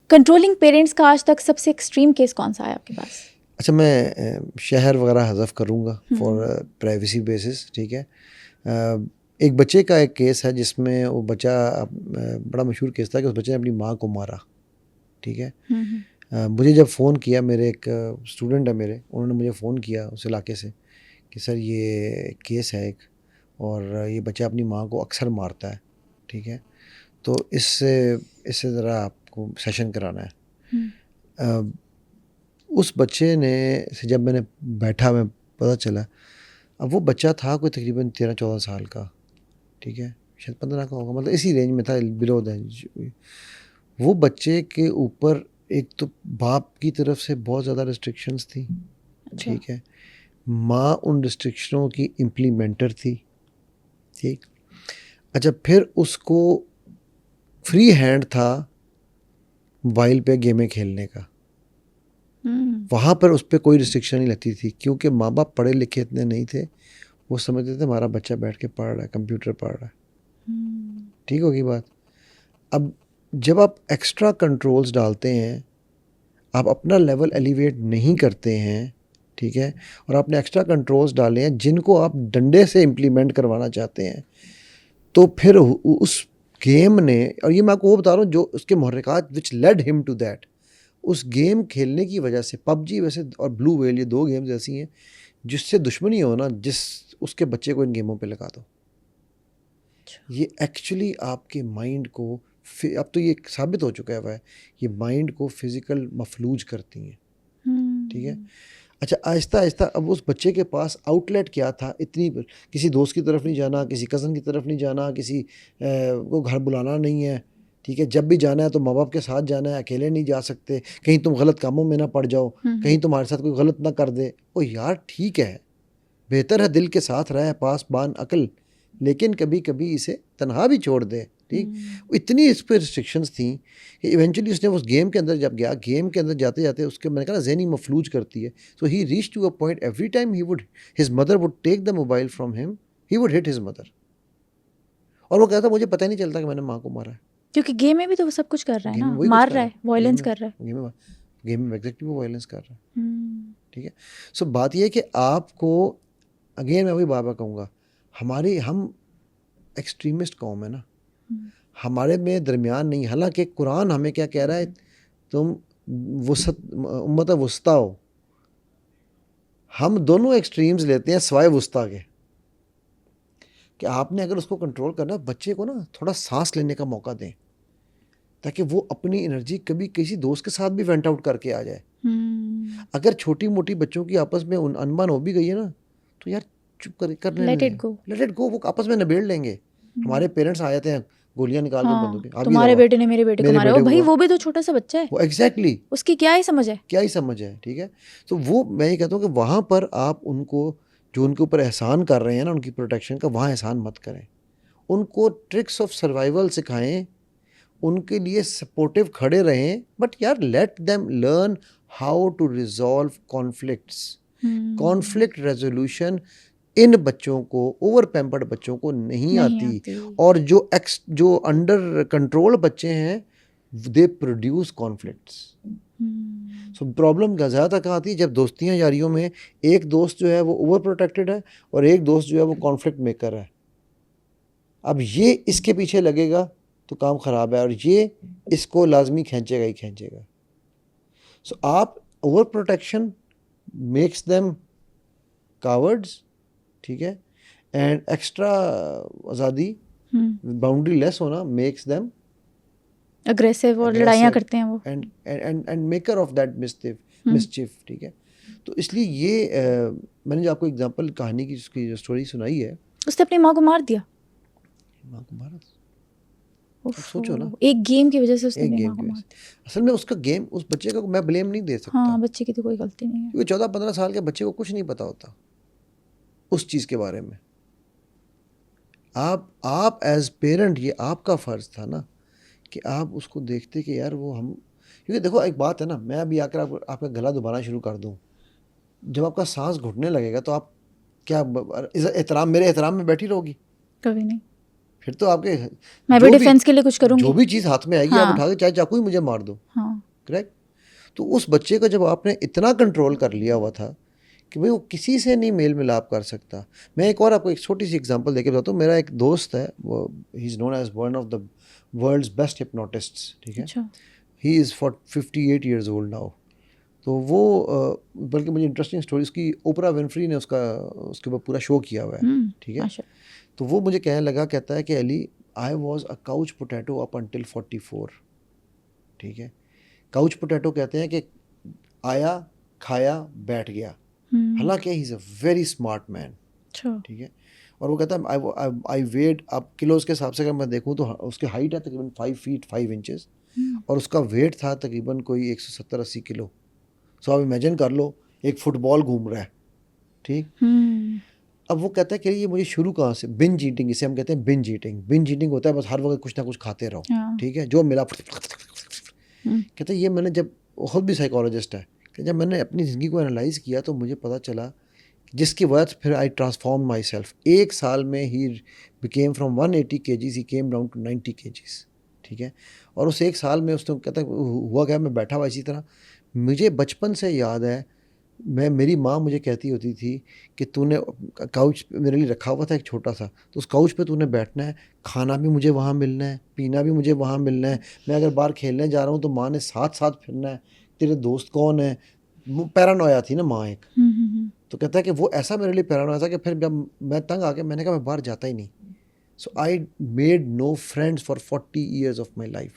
Controlling parents का आज तक सबसे एक्सट्रीम केस कौन सा है आपके पास? अच्छा, मैं शहर वगैरह हज़फ करूँगा फॉर प्राइवेसी बेसिस, ठीक है। एक बच्चे का एक केस है जिसमें वो बच्चा बड़ा मशहूर केस था कि उस बच्चे ने अपनी माँ को मारा, ठीक है। मुझे जब फ़ोन किया, मेरे एक स्टूडेंट है मेरे, उन्होंने मुझे फ़ोन किया उस इलाके से कि सर ये केस है एक, और ये बच्चा अपनी माँ को अक्सर मारता है, ठीक है, तो इससे ज़रा आपको सेशन कराना है। उस बच्चे ने से जब मैंने बैठा, मैं पता चला, अब वो बच्चा था कोई तकरीबन 13-14 साल का, ठीक है, शायद 15 का होगा, मतलब इसी रेंज में था, बिलो द। वो बच्चे के ऊपर एक तो बाप की तरफ से बहुत ज़्यादा रिस्ट्रिक्शंस थी, ठीक है, माँ उन रिस्ट्रिक्शनों की इम्प्लीमेंटर थी, ठीक। अच्छा, फिर उसको फ्री हैंड था मोबाइल पे गेमें खेलने का, वहाँ पर उस पर कोई रिस्ट्रिक्शन नहीं लगती थी, क्योंकि माँ बाप पढ़े लिखे इतने नहीं थे, वो समझते थे हमारा बच्चा बैठ के पढ़ रहा है, कंप्यूटर पढ़ रहा है, ठीक होगी बात। अब जब आप एक्स्ट्रा कंट्रोल्स डालते हैं, आप अपना लेवल एलिवेट नहीं करते हैं, ठीक है, और आपने एक्स्ट्रा कंट्रोल्स डाले हैं जिनको आप डंडे से इम्प्लीमेंट करवाना चाहते हैं, तो फिर उस गेम ने, और ये मैं आपको वो बता रहा हूँ जो उसके मुहर्रिकात which led him to that, उस गेम खेलने की वजह से, पबजी वैसे और ब्लू व्हेल, ये 2 गेम्स ऐसी हैं जिससे दुश्मनी हो ना, जिस उसके बच्चे को इन गेमों पे लगा दो, ये एक्चुअली आपके माइंड को, अब तो ये साबित हो चुका है वह, ये माइंड को फिज़िकल मफलूज करती हैं, ठीक है। अच्छा, आहिस्ता आहिस्ता अब उस बच्चे के पास आउटलेट क्या था, इतनी किसी दोस्त की तरफ नहीं जाना, किसी कज़न की तरफ नहीं जाना, किसी को घर बुलाना नहीं है, ठीक है, जब भी जाना है तो माँ बाप के साथ जाना है, अकेले नहीं जा सकते, कहीं तुम गलत कामों में ना पड़ जाओ, कहीं तुम्हारे साथ कोई गलत ना कर दे। ओ यार, ठीक है, बेहतर है दिल के साथ रहे पास बान अकल, लेकिन कभी कभी इसे तन्हा भी छोड़ दे, ठीक। इतनी इस पर रिस्ट्रिक्शंस थी कि इवेंचुअली उसने उस गेम के अंदर जब गया, गेम के अंदर जाते जाते उसके, मैंने कहा ना, ज़हनी मफलूज करती है, so he reach to a point every time his mother would take the mobile from him, he would hit his mother, और वो कहता मुझे पता ही नहीं चलता कि मैंने माँ को मारा है, क्योंकि गेम में भी तो वो सब कुछ कर रहा है ना, वही मार रहा है, वायलेंस कर रहा है, गेम में एग्जैक्टली वो वायलेंस कर रहा है, ठीक है। सो बात यह है कि आपको, अगेन मैं वही बाबा कहूँगा, हम एक्सट्रीमिस्ट कौम है ना, हमारे में दरमियान नहीं। हालांकि कुरान हमें क्या कह रहा है, तुम उम्मत वस्ता हो, हम दोनों एक्सट्रीम्स लेते हैं सिवाय वस्ता के, कि आपने अगर उसको कंट्रोल करना, बच्चे को ना थोड़ा सांस लेने का मौका दें, ताकि वो अपनी एनर्जी कभी किसी दोस्त के साथ भी वेंट आउट करके आ जाए। अगर छोटी मोटी बच्चों की आपस में अनबन हो भी गई है ना, तो यार चुप करने लेट इट गो, वो आपस में निबेड़ लेंगे। हमारे पेरेंट्स आ जाते हैं गोलियां निकाल के, बंदूकें, तुम्हारे बेटे ने मेरे बेटे को मारा, ओ भाई वो भी तो छोटा सा बच्चा है, वो एग्जैक्टली उसकी क्या ही समझ है, ठीक है। तो वो मैं ये कहता हूँ कि वहाँ पर आप उनको, जो उनके ऊपर एहसान कर रहे हैं ना उनकी प्रोटेक्शन का, वहाँ एहसान मत करें, उनको ट्रिक्स ऑफ सर्वाइवल सिखाएं, उनके लिए सपोर्टिव खड़े रहें, बट यार let them learn how to resolve conflicts. Conflict resolution इन बच्चों को, ओवर पैम्पर्ड बच्चों को नहीं आती। और जो अंडर कंट्रोल बच्चे हैं, they produce conflicts. So problem ज़्यादातर कहाँ आती है, जब दोस्तियाँ यारियों में एक दोस्त जो है वो ओवर प्रोटेक्टेड है और एक दोस्त जो है वो कॉन्फ्लिक्ट मेकर है। अब ये इसके पीछे लगेगा तो काम ख़राब है, और ये इसको लाजमी खींचेगा ही खींचेगा। सो आप, over protection makes them cowards, ठीक है, एंड एक्स्ट्रा आज़ादी, बाउंड्री लेस होना मेक्स देम अग्रेसिव, और लड़ाइयाँ करते हैं वो, एंड मेकर ऑफ दैट मिसचिफ, ठीक है। तो इसलिए ये मैंने जो आपको एग्जांपल कहानी की उसकी जो स्टोरी सुनाई है, उसने अपनी माँ को मार दिया, माँ को मारा, सोचो ना, एक गेम की वजह से उसने अपनी माँ को मार दिया। असल में उसका गेम, उस बच्चे का मैं ब्लेम नहीं दे सकता, हाँ, बच्चे की तो कोई गलती नहीं है, क्योंकि 14-15 साल के बच्चे को कुछ नहीं पता होता उस चीज़ के बारे में। आप एज पेरेंट, ये आपका फ़र्ज़ था ना कि आप उसको देखते कि यार वो हम, क्योंकि देखो एक बात है ना, मैं अभी आकर आपका गला दबाना शुरू कर दूं, जब आपका सांस घुटने लगेगा तो आप क्या एहतराम, मेरे एहतराम में बैठी रहोगी? कभी नहीं। फिर तो आपके, मैं भी डिफेंस के लिए कुछ करूंगी, जो भी चीज़ हाथ में आएगी आप उठा के चाहे चाकू ही मुझे मार दो। हाँ, करेक्ट। तो उस बच्चे को जब आपने इतना कंट्रोल कर लिया हुआ था कि भाई वो किसी से नहीं मेल मिलाप कर सकता। मैं एक और आपको एक छोटी सी एग्जांपल देके बताता हूँ। मेरा एक दोस्त है, वो he is known as one of the world's best hypnotists, ठीक है। अच्छा। He is 58 years old now. तो वो बल्कि मुझे इंटरेस्टिंग स्टोरी उसकी, ओपरा विनफ्री ने उसके ऊपर पूरा शो किया हुआ है, ठीक है। माशा। तो वो मुझे कहने लगा, कहता है कि Ali, I was a couch potato up until 44, ठीक है। काउच पोटैटो कहते हैं कि आया, खाया, बैठ गया। हालांकि he is a very smart man, अच्छा। ठीक है। और वो कहता है आई वेट, अब किलोज के हिसाब से अगर मैं देखूँ तो उसकी हाइट है तकरीबन 5 फीट 5 इंचेस और उसका वेट था तकरीबन कोई 170-80 किलो। सो आप इमेजिन कर लो, एक फुटबॉल घूम रहा है, ठीक। अब वो कहता है कि ये मुझे शुरू कहाँ से, बिंज ईटिंग, इसे हम कहते हैं बिंज ईटिंग। बिंज ईटिंग होता है बस हर वक्त कुछ ना कुछ खाते रहो, ठीक है, जो मिला। कहते हैं ये मैंने, जब खुद भी साइकोलॉजिस्ट है, कि जब मैंने अपनी ज़िंदगी को एनालाइज किया तो मुझे पता चला जिसकी वजह से फिर आई ट्रांसफॉर्म माई सेल्फ। एक साल में he became from 180 kgs he came down to 90 kgs, ठीक है। और उस एक साल में उसने, कहता हुआ क्या, मैं बैठा हुआ इसी तरह। मुझे बचपन से याद है, मेरी माँ मुझे कहती होती थी कि तूने काउच मेरे लिए रखा हुआ था एक छोटा सा, तो उस काउच पे तूने बैठना है, खाना भी मुझे वहाँ मिलना है, पीना भी मुझे वहाँ मिलना है। मैं अगर बाहर खेलने जा रहा हूँ तो माँ ने साथ साथ फिरना है, तेरे दोस्त कौन है। पैरानोया थी ना माँ एक। तो कहता है कि वो ऐसा मेरे लिए पैरानोया था कि फिर जब मैं तंग आ गया, मैंने कहा मैं बाहर जाता ही नहीं। So I made no friends for 40 years of my life,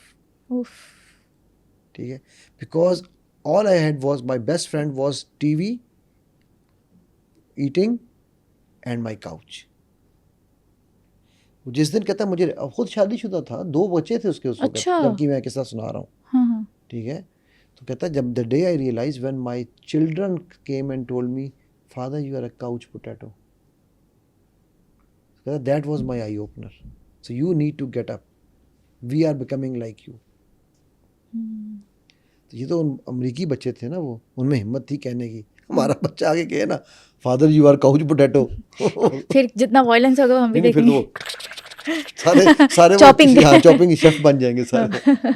ठीक है। Because all I had was my best friend was TV, eating and my couch. जिस दिन, कहता है मुझे, खुद शादीशुदा था, 2 बच्चे थे उसके उस वक्त, अच्छा। जबकि मैं किस्सा सुना रहा हूँ, ठीक है। तो कहता है जब the day I realise when my children came and told me father you are a couch potato, कहता that was my eye opener. So you need to get up, we are becoming like you. ये तो अमरीकी बच्चे थे ना, वो, उनमें हिम्मत थी कहने की। हमारा बच्चा आगे कहे ना father you are couch potato, फिर जितना वायलेंस होगा हम भी फिर देखेंगे। तो वो सारे चॉपिंग चॉपिंग शेफ बन जाएंगे सारे।